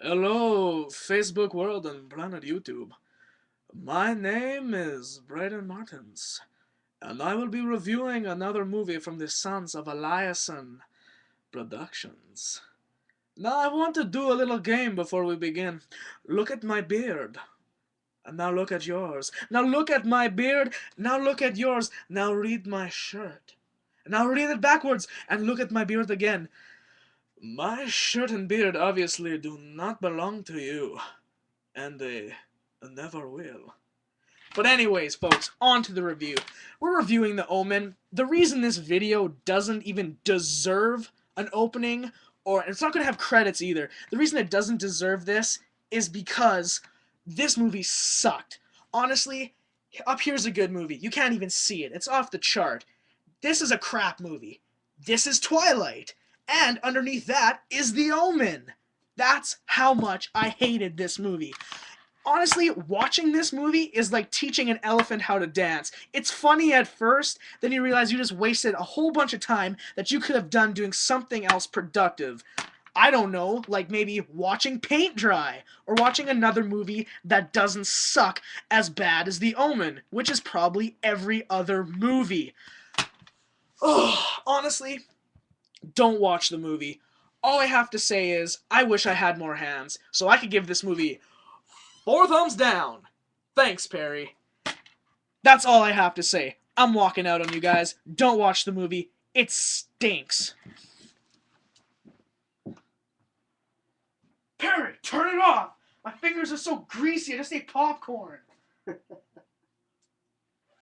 Hello, Facebook world and planet YouTube. My name is Braden Martins, and I will be reviewing another movie from the Sons of Eliason Productions. Now, I want to do a little game before we begin. Look at my beard. And now look at yours. Now look at my beard. Now look at yours. Now read my shirt. Now read it backwards and look at my beard again. My shirt and beard obviously do not belong to you. And they never will. But anyways, folks, on to the review. We're reviewing The Omen. The reason this video doesn't even deserve an opening, or it's not going to have credits either, the reason it doesn't deserve this is because this movie sucked. Honestly, Up Here's a good movie. You can't even see it. It's off the chart. This is a crap movie. This is Twilight. And underneath that is The Omen. That's how much I hated this movie. Honestly, watching this movie is like teaching an elephant how to dance. It's funny at first, then you realize you just wasted a whole bunch of time that you could have done doing something else productive. I don't know, like maybe watching paint dry, or watching another movie that doesn't suck as bad as The Omen, which is probably every other movie. Ugh, honestly, don't watch the movie. All I have to say is, I wish I had more hands, so I could give this movie 4 thumbs down. Thanks, Perry. That's all I have to say. I'm walking out on you guys. Don't watch the movie. It stinks. Perry, turn it off! My fingers are so greasy, I just ate popcorn.